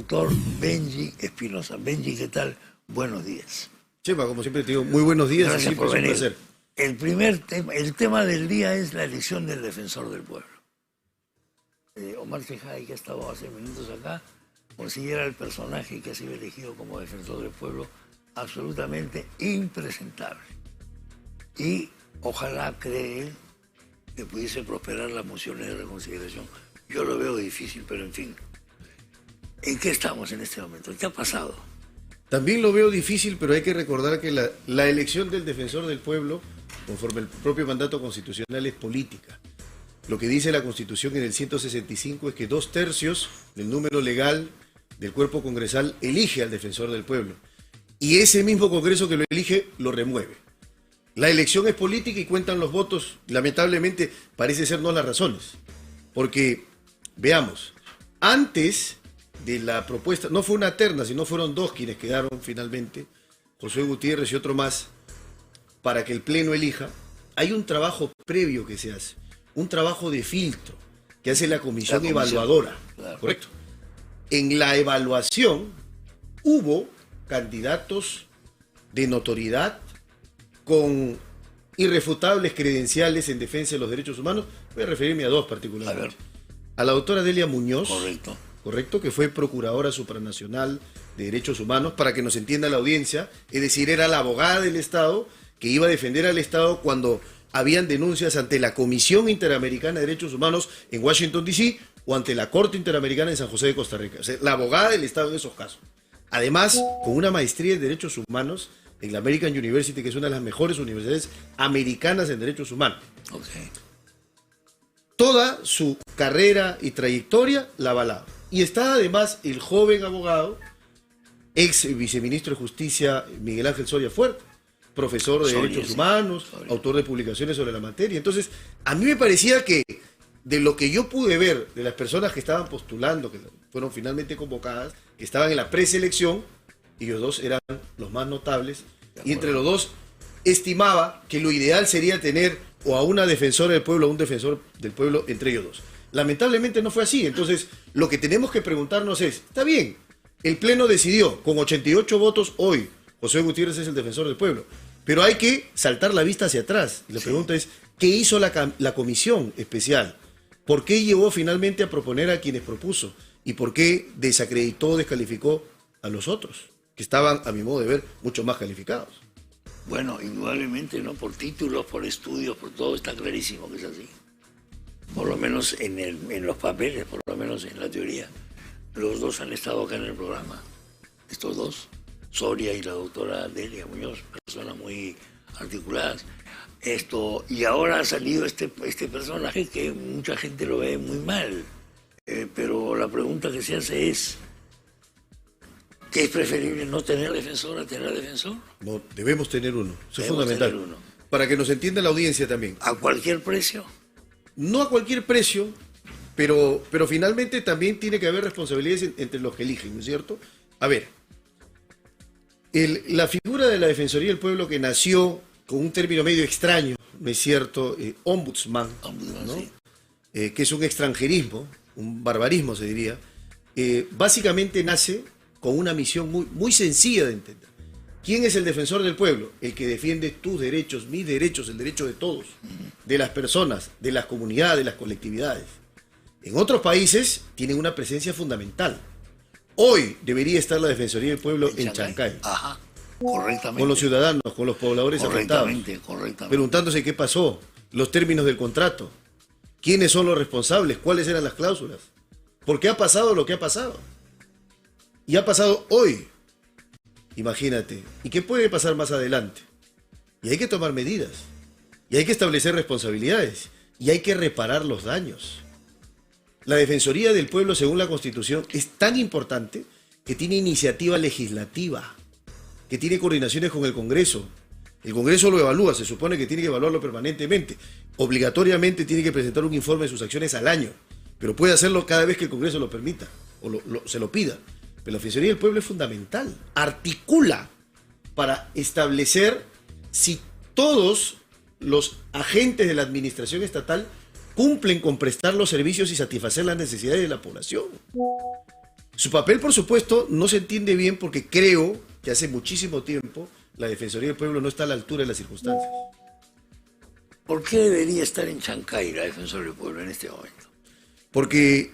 doctor Benji Espinosa. Benji, ¿qué tal? Buenos días. Chema, como siempre te digo, muy buenos días. Gracias por venir. Un placer. El tema del día es la elección del defensor del pueblo. Omar Tejay, que ha estado hace minutos acá, considera el personaje que ha sido elegido como defensor del pueblo absolutamente impresentable. Y ojalá cree él que pudiese prosperar las mociones de reconsideración. Yo lo veo difícil, pero en fin. ¿En qué estamos en este momento? ¿Qué ha pasado? También lo veo difícil, pero hay que recordar que la elección del defensor del pueblo, conforme el propio mandato constitucional, es política. Lo que dice la Constitución en el 165 es que 2/3 del número legal del cuerpo congresal elige al defensor del pueblo. Y ese mismo Congreso que lo elige, lo remueve. La elección es política y cuentan los votos. Lamentablemente, parece ser no las razones. Porque, veamos, antes de la propuesta, no fue una terna, sino fueron dos quienes quedaron finalmente, Josué Gutiérrez y otro más, para que el Pleno elija. Hay un trabajo previo que se hace, un trabajo de filtro que hace la comisión evaluadora, claro. ¿Correcto? En la evaluación hubo candidatos de notoriedad con irrefutables credenciales en defensa de los derechos humanos. Voy a referirme a dos particularmente. A la doctora Delia Muñoz, correcto, que fue procuradora supranacional de derechos humanos, para que nos entienda la audiencia, es decir, era la abogada del Estado que iba a defender al Estado cuando habían denuncias ante la Comisión Interamericana de Derechos Humanos en Washington, D.C., o ante la Corte Interamericana en San José de Costa Rica. O sea, la abogada del Estado en esos casos. Además, con una maestría en Derechos Humanos en la American University, que es una de las mejores universidades americanas en Derechos Humanos. Okay. Toda su carrera y trayectoria la avalaba. Y está además el joven abogado, ex viceministro de Justicia, Miguel Ángel Soria Fuerte, profesor de Derechos Humanos, autor de publicaciones sobre la materia. Entonces, a mí me parecía que de lo que yo pude ver de las personas que estaban postulando, que fueron finalmente convocadas, que estaban en la preselección, ellos dos eran los más notables, y entre los dos estimaba que lo ideal sería tener o a una defensora del pueblo o a un defensor del pueblo entre ellos dos. Lamentablemente no fue así. Entonces, lo que tenemos que preguntarnos es, está bien, el Pleno decidió con 88 votos hoy, José Gutiérrez es el defensor del pueblo, pero hay que saltar la vista hacia atrás. Y la pregunta es, ¿qué hizo la comisión especial? ¿Por qué llevó finalmente a proponer a quienes propuso? ¿Y por qué desacreditó, descalificó a los otros, que estaban, a mi modo de ver, mucho más calificados? Bueno, indudablemente, ¿no? Por títulos, por estudios, por todo, está clarísimo que es así. Por lo menos en los papeles, por lo menos en la teoría. Los dos han estado acá en el programa. Estos dos, Soria y la doctora Delia Muñoz, personas muy articuladas. Y ahora ha salido este personaje que mucha gente lo ve muy mal. Pero la pregunta que se hace es, ¿qué es preferible, no tener defensor a tener defensor? No, debemos tener uno. Eso es fundamental. Para que nos entienda la audiencia también. ¿A cualquier precio? No a cualquier precio, pero finalmente también tiene que haber responsabilidades entre los que eligen, ¿no es cierto? A ver, la figura de la Defensoría del Pueblo, que nació con un término medio extraño, ¿no es cierto? Ombudsman, ¿no? Sí. Que es un extranjerismo, un barbarismo se diría, básicamente nace con una misión muy sencilla de entender. ¿Quién es el defensor del pueblo? El que defiende tus derechos, mis derechos, el derecho de todos, de las personas, de las comunidades, de las colectividades. En otros países tienen una presencia fundamental. Hoy debería estar la Defensoría del Pueblo en Chancay. Ajá, correctamente. Con los ciudadanos, con los pobladores afectados. Correctamente. Preguntándose qué pasó, los términos del contrato, quiénes son los responsables, cuáles eran las cláusulas, por qué ha pasado lo que ha pasado. Y ha pasado hoy. Imagínate. ¿Y qué puede pasar más adelante? Y hay que tomar medidas. Y hay que establecer responsabilidades. Y hay que reparar los daños. La Defensoría del Pueblo, según la Constitución, es tan importante que tiene iniciativa legislativa, que tiene coordinaciones con el Congreso. El Congreso lo evalúa, se supone que tiene que evaluarlo permanentemente. Obligatoriamente tiene que presentar un informe de sus acciones al año, pero puede hacerlo cada vez que el Congreso lo permita o se lo pida. Pero la Defensoría del Pueblo es fundamental, articula para establecer si todos los agentes de la administración estatal cumplen con prestar los servicios y satisfacer las necesidades de la población. O Su papel, por supuesto, no se entiende bien porque creo que hace muchísimo tiempo la Defensoría del Pueblo no está a la altura de las circunstancias. ¿Por qué debería estar en Chancay la Defensoría del Pueblo en este momento? Porque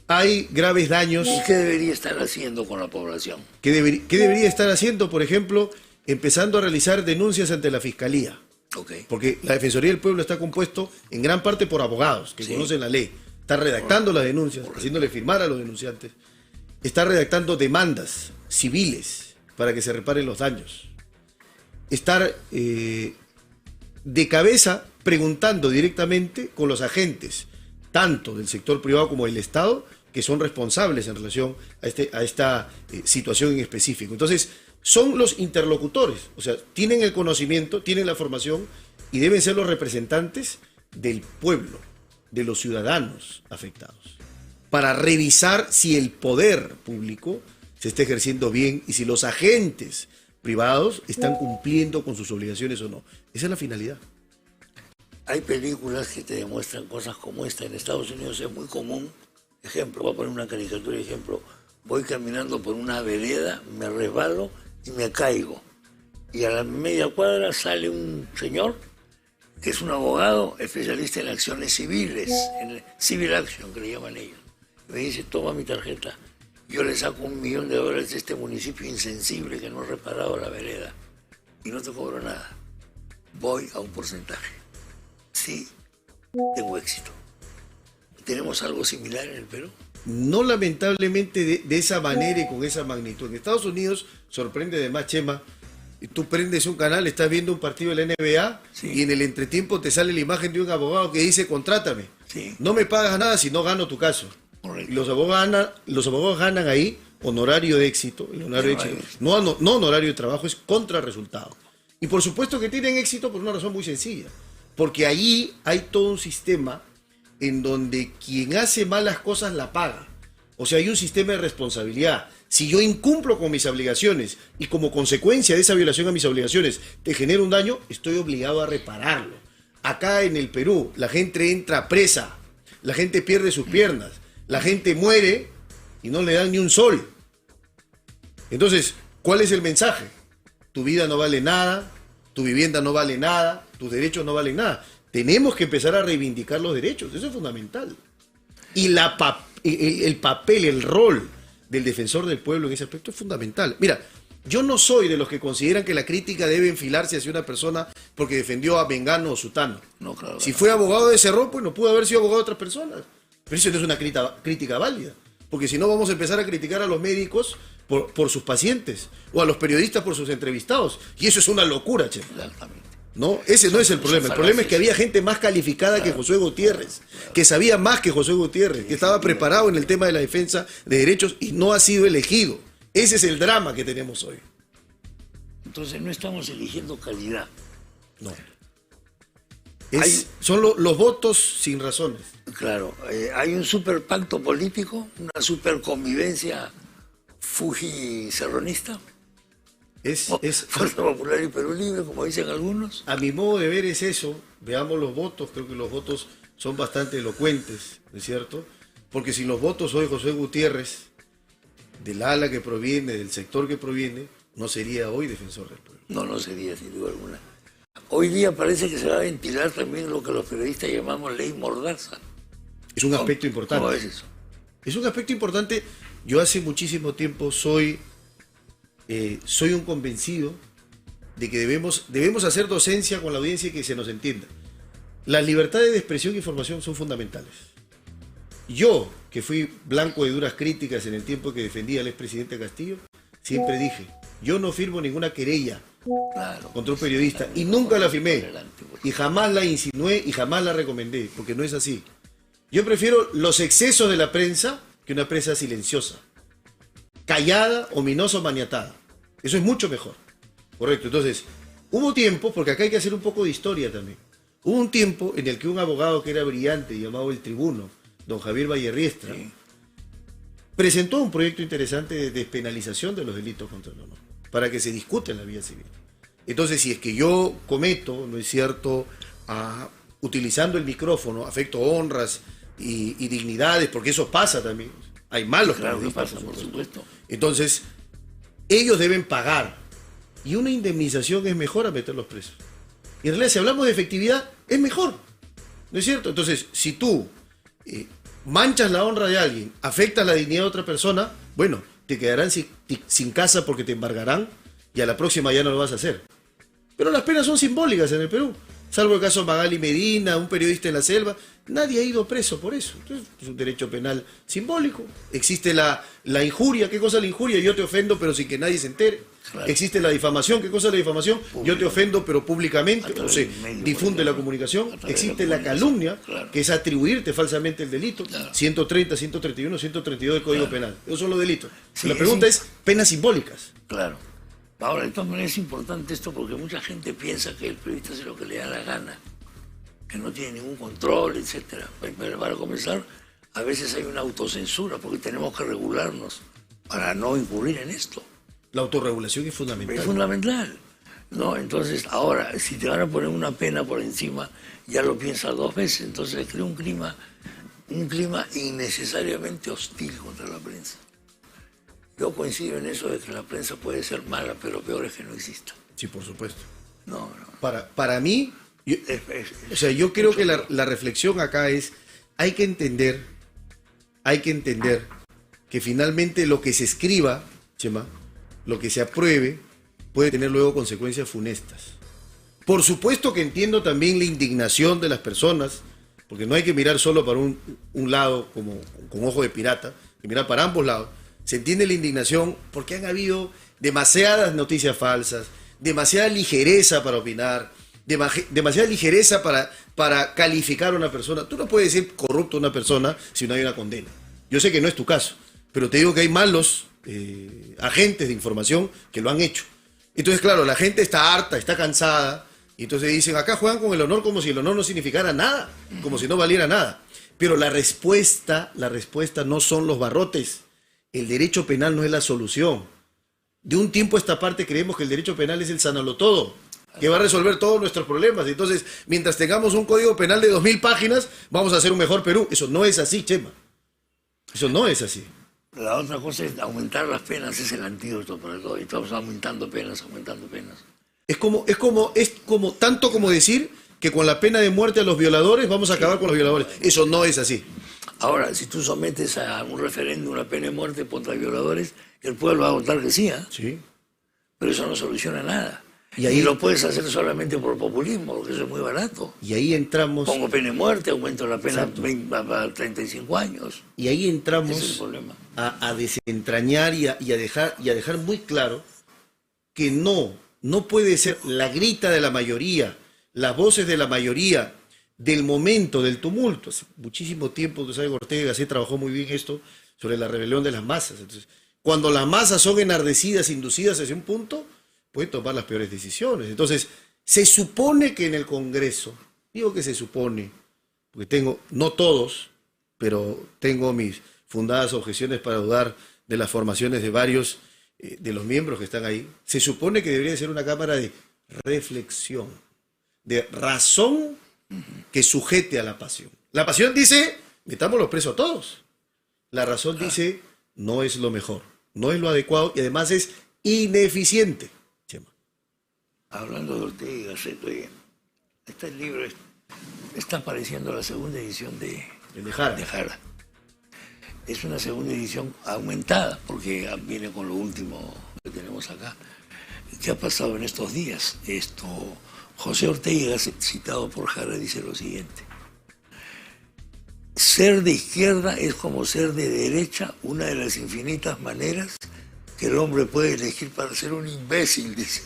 hay graves daños. ¿Y qué debería estar haciendo con la población? ¿Qué debería estar haciendo? Por ejemplo, empezando a realizar denuncias ante la Fiscalía. Okay. Porque la Defensoría del Pueblo está compuesto en gran parte por abogados que conocen la ley. Está redactando las denuncias, haciéndole firmar a los denunciantes. Está redactando demandas civiles para que se reparen los daños. Estar de cabeza preguntando directamente con los agentes, tanto del sector privado como del Estado, que son responsables en relación a esta situación en específico. Entonces, son los interlocutores, o sea, tienen el conocimiento, tienen la formación y deben ser los representantes del pueblo, de los ciudadanos afectados, para revisar si el poder público se está ejerciendo bien y si los agentes privados están cumpliendo con sus obligaciones o no. Esa es la finalidad. Hay películas que te demuestran cosas como esta. En Estados Unidos es muy común. Ejemplo, voy a poner una caricatura de ejemplo. Voy caminando por una vereda, me resbalo y me caigo. Y a la media cuadra sale un señor que es un abogado especialista en acciones civiles, en civil action que le llaman ellos. Me dice, toma mi tarjeta. Yo le saco $1.000.000 de este municipio insensible que no ha reparado la vereda. Y no te cobro nada. Voy a un porcentaje. Sí, tengo éxito. ¿Tenemos algo similar en el Perú? No, lamentablemente de esa manera y con esa magnitud. En Estados Unidos sorprende además, Chema, tú prendes un canal, estás viendo un partido de la NBA y en el entretiempo te sale la imagen de un abogado que dice, contrátame. No me pagas nada si no gano tu caso. Y los abogados ganan ahí honorario de éxito. El honorario de éxito no honorario de trabajo, es contra resultado. Y por supuesto que tienen éxito por una razón muy sencilla. Porque allí hay todo un sistema en donde quien hace malas cosas la paga. O sea, hay un sistema de responsabilidad. Si yo incumplo con mis obligaciones y como consecuencia de esa violación a mis obligaciones te genero un daño, estoy obligado a repararlo. Acá en el Perú, la gente entra presa, la gente pierde sus piernas, la gente muere y no le dan ni un sol. Entonces, ¿cuál es el mensaje? Tu vida no vale nada, tu vivienda no vale nada, tus derechos no valen nada. Tenemos que empezar a reivindicar los derechos, eso es fundamental. Y el papel, el rol del defensor del pueblo en ese aspecto es fundamental. Mira, yo no soy de los que consideran que la crítica debe enfilarse hacia una persona porque defendió a Mengano o Sutano. No, claro, si fue abogado de Cerrón, pues no pudo haber sido abogado de otras personas. Pero eso no es una crítica válida. Porque si no vamos a empezar a criticar a los médicos por sus pacientes o a los periodistas por sus entrevistados. Y eso es una locura, che. Exactamente. No, ese no es el problema. El problema es que había gente más calificada que Josué Gutiérrez, que sabía más que Josué Gutiérrez, que estaba preparado en el tema de la defensa de derechos y no ha sido elegido. Ese es el drama que tenemos hoy. Entonces no estamos eligiendo calidad. No. Son los votos sin razones. Claro, hay un super pacto político, una super convivencia fuji-cerronista. Fuerza Popular y Perú Libre, como dicen algunos. A mi modo de ver es eso. Veamos los votos. Creo que los votos son bastante elocuentes, ¿no es cierto? Porque sin los votos hoy Josué Gutiérrez, del ala que proviene, del sector que proviene, no sería hoy defensor del pueblo. No sería, sin duda alguna. Hoy día parece que se va a ventilar también lo que los periodistas llamamos ley mordaza. Es un aspecto importante. ¿Cómo es eso? Es un aspecto importante. Yo hace muchísimo tiempo soy un convencido de que debemos hacer docencia con la audiencia y que se nos entienda. Las libertades de expresión e información son fundamentales. Yo, que fui blanco de duras críticas en el tiempo que defendía al expresidente Castillo, siempre dije, yo no firmo ninguna querella contra un periodista y nunca la firmé y jamás la insinué y jamás la recomendé, porque no es así. Yo prefiero los excesos de la prensa que una prensa silenciosa, callada, ominosa o maniatada. Eso es mucho mejor. Correcto. Entonces, hubo tiempo, porque acá hay que hacer un poco de historia también. Hubo un tiempo en el que un abogado que era brillante, llamado El Tribuno, don Javier Vallerriestra, presentó un proyecto interesante de despenalización de los delitos contra el honor, para que se discute en la vía civil. Entonces, si es que yo cometo, ¿no es cierto?, utilizando el micrófono, afecto honras y dignidades, porque eso pasa también, hay malos Claro que periodistas, pasa, por supuesto. Entonces, ellos deben pagar. Y una indemnización es mejor a meterlos presos. Y en realidad, si hablamos de efectividad, es mejor. ¿No es cierto? Entonces, si tú manchas la honra de alguien, afectas la dignidad de otra persona, bueno, te quedarán sin casa porque te embargarán y a la próxima ya no lo vas a hacer. Pero las penas son simbólicas en el Perú. Salvo el caso de Magali Medina, un periodista en la selva, nadie ha ido preso por eso. Entonces, es un derecho penal simbólico. Existe la injuria. ¿Qué cosa es la injuria? Yo te ofendo, pero sin que nadie se entere. Claro. Existe la difamación. ¿Qué cosa es la difamación? Yo te ofendo, pero públicamente, o se difunde la comunicación. Existe la calumnia, claro, que es atribuirte falsamente el delito. Claro. 130, 131, 132 del Código Penal. Esos son los delitos. Sí, la pregunta es penas simbólicas. Claro. Ahora, de todas maneras es importante esto porque mucha gente piensa que el periodista hace lo que le da la gana, que no tiene ningún control, etcétera. Pero para comenzar, a veces hay una autocensura porque tenemos que regularnos para no incurrir en esto. La autorregulación es fundamental. Es fundamental. No, entonces, ahora, si te van a poner una pena por encima, ya lo piensas dos veces. Entonces crea un clima innecesariamente hostil contra la prensa. Yo coincido en eso de que la prensa puede ser mala, pero peor es que no exista. Sí, por supuesto. No. Para mí, yo creo que la reflexión acá es, hay que entender que finalmente lo que se escriba, Chema, lo que se apruebe, puede tener luego consecuencias funestas. Por supuesto que entiendo también la indignación de las personas, porque no hay que mirar solo para un lado como con ojo de pirata, hay que mirar para ambos lados. Se entiende la indignación porque han habido demasiadas noticias falsas, demasiada ligereza para opinar, demasiada ligereza para calificar a una persona. Tú no puedes decir corrupto a una persona si no hay una condena. Yo sé que no es tu caso, pero te digo que hay malos agentes de información que lo han hecho. Entonces, claro, la gente está harta, está cansada, y entonces dicen, acá juegan con el honor como si el honor no significara nada, como si no valiera nada. Pero la respuesta no son los barrotes. El derecho penal no es la solución. De un tiempo a esta parte creemos que el derecho penal es el sanalotodo, que va a resolver todos nuestros problemas. Entonces, mientras tengamos un código penal de 2000 páginas, vamos a hacer un mejor Perú. Eso no es así, Chema. Eso no es así. La otra cosa es aumentar las penas, es el antídoto para todo. Y estamos aumentando penas. Es como tanto como decir que con la pena de muerte a los violadores vamos a acabar con los violadores. Eso no es así. Ahora, si tú sometes a un referéndum una pena de muerte contra violadores, el pueblo va a votar que sí, ¿eh? Sí. Pero eso no soluciona nada. Y lo puedes hacer solamente por populismo, porque eso es muy barato. Y ahí entramos... Pongo pena de muerte, aumento la pena a 35 años. Y ahí entramos ese es el problema. A desentrañar y a dejar muy claro que no puede ser la grita de la mayoría, las voces de la mayoría, del momento, del tumulto. Hace muchísimo tiempo, tú sabes, Ortega Gasset trabajó muy bien esto sobre la rebelión de las masas. Entonces, cuando las masas son enardecidas, inducidas hacia un punto, pueden tomar las peores decisiones. Entonces, se supone que en el Congreso, digo que se supone, porque tengo, no todos, pero tengo mis fundadas objeciones para dudar de las formaciones de varios de los miembros que están ahí, se supone que debería ser una cámara de reflexión, de razón que sujete a la pasión. La pasión dice, metámoslos presos a todos. La razón dice, no es lo mejor, no es lo adecuado y además es ineficiente. Chema. Hablando de Ortega y Gasset, este libro está apareciendo la segunda edición de Jara. Es una segunda edición aumentada porque viene con lo último que tenemos acá. ¿Qué ha pasado en estos días? José Ortega, citado por Jara, dice lo siguiente: ser de izquierda es como ser de derecha, una de las infinitas maneras que el hombre puede elegir para ser un imbécil, dice.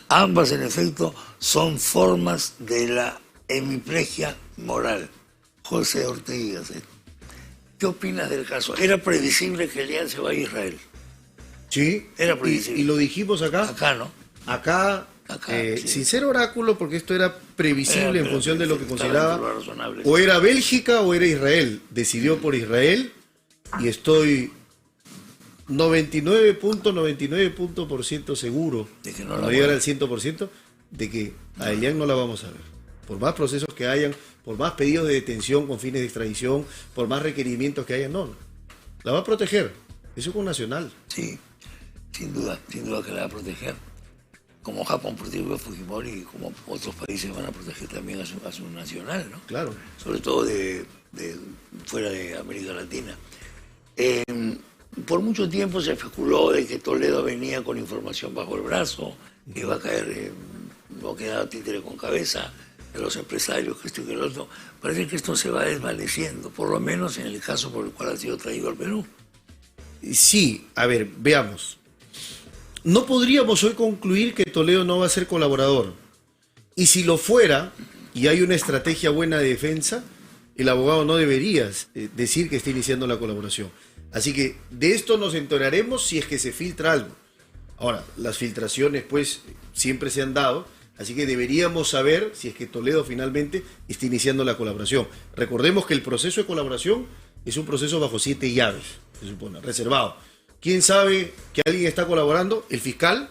Ambas, en efecto, son formas de la hemiplegia moral. José Ortega. ¿Qué opinas del caso? ¿Era previsible que Elian se vaya a Israel? Sí. Era previsible. Y lo dijimos acá. Acá, ¿no? Acá sí. Sin ser oráculo, porque esto era previsible en función de lo que consideraba. O era Bélgica o era Israel. Decidió por Israel y estoy 99.99% seguro, de que no llegar al 100%, de que a Elian no la vamos a ver. Por más procesos que hayan, por más pedidos de detención con fines de extradición, por más requerimientos que hayan, no. La va a proteger. Eso es con Nacional. Sí, sin duda que la va a proteger. Como Japón protegió a Fujimori y como otros países van a proteger también a su nacional, ¿no? Claro. Sobre todo de fuera de América Latina. Por mucho tiempo se especuló de que Toledo venía con información bajo el brazo, que iba a caer, no quedaba títere con cabeza, de los empresarios, que esto y que lo otro. Parece que esto se va desvaneciendo, por lo menos en el caso por el cual ha sido traído al Perú. Sí, a ver, veamos. No podríamos hoy concluir que Toledo no va a ser colaborador. Y si lo fuera, y hay una estrategia buena de defensa, el abogado no debería decir que está iniciando la colaboración. Así que de esto nos enteraremos si es que se filtra algo. Ahora, las filtraciones pues siempre se han dado, así que deberíamos saber si es que Toledo finalmente está iniciando la colaboración. Recordemos que el proceso de colaboración es un proceso bajo 7 llaves, se supone, reservado. ¿Quién sabe que alguien está colaborando? El fiscal,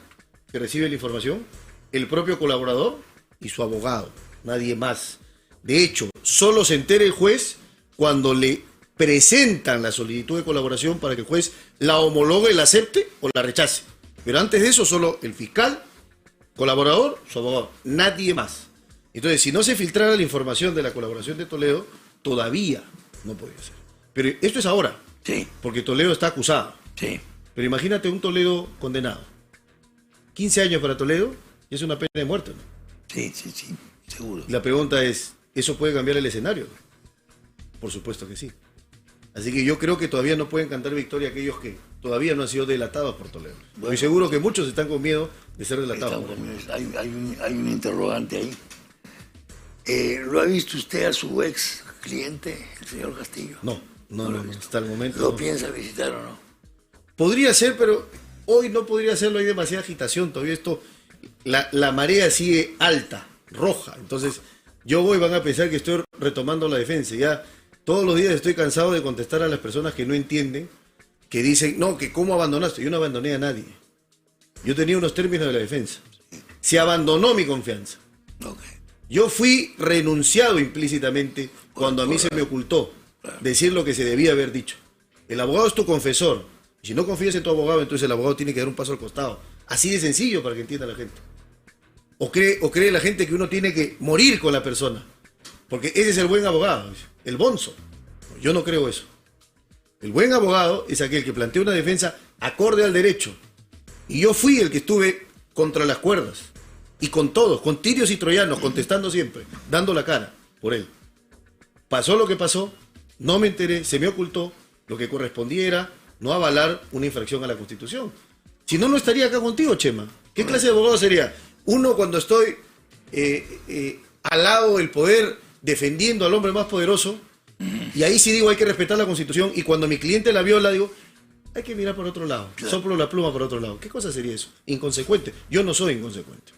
que recibe la información, el propio colaborador y su abogado, nadie más. De hecho, solo se entera el juez cuando le presentan la solicitud de colaboración para que el juez la homologue, la acepte o la rechace. Pero antes de eso, solo el fiscal, colaborador, su abogado, nadie más. Entonces, si no se filtrara la información de la colaboración de Toledo, todavía no podría ser. Pero esto es ahora, Sí, porque Toledo está acusado. sí. Pero imagínate un Toledo condenado. 15 años para Toledo es una pena de muerte, ¿no? Sí, seguro. Y la pregunta es, ¿eso puede cambiar el escenario? Por supuesto que sí. Así que yo creo que todavía no pueden cantar victoria aquellos que todavía no han sido delatados por Toledo. Estoy seguro que muchos están con miedo de ser delatados. Hay un interrogante ahí. ¿Lo ha visto usted a su ex cliente, el señor Castillo? No, hasta el momento ¿Lo no. piensa visitar o no? Podría ser, pero hoy no podría serlo, hay demasiada agitación. Todavía esto, la marea sigue alta, roja. Entonces, yo voy, van a pensar que estoy retomando la defensa. Ya todos los días estoy cansado de contestar a las personas que no entienden, que dicen, no, que cómo abandonaste. Yo no abandoné a nadie. Yo tenía unos términos de la defensa. Se abandonó mi confianza. Okay. Yo fui renunciado implícitamente cuando a mí se me ocultó decir lo que se debía haber dicho. El abogado es tu confesor. Y si no confías en tu abogado, entonces el abogado tiene que dar un paso al costado. Así de sencillo para que entienda la gente. O cree la gente que uno tiene que morir con la persona. Porque ese es el buen abogado, el bonzo. Yo no creo eso. El buen abogado es aquel que plantea una defensa acorde al derecho. Y yo fui el que estuve contra las cuerdas. Y con todos, con tirios y troyanos, contestando siempre, dando la cara por él. Pasó lo que pasó, no me enteré, se me ocultó. Lo que correspondía era no avalar una infracción a la Constitución. Si no, no estaría acá contigo, Chema. ¿Qué clase de abogado sería? Uno cuando estoy al lado del poder, defendiendo al hombre más poderoso, y ahí sí digo hay que respetar la Constitución, y cuando mi cliente la viola digo, hay que mirar por otro lado, soplo la pluma por otro lado. ¿Qué cosa sería eso? Inconsecuente. Yo no soy inconsecuente.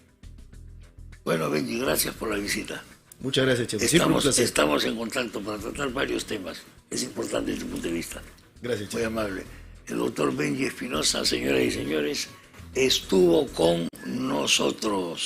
Bueno, Benji, gracias por la visita. Muchas gracias, Chema. Estamos en contacto para tratar varios temas. Es importante desde tu punto de vista. Gracias, Muy Chema. amable. El doctor Benji Espinosa, señoras y señores, estuvo con nosotros.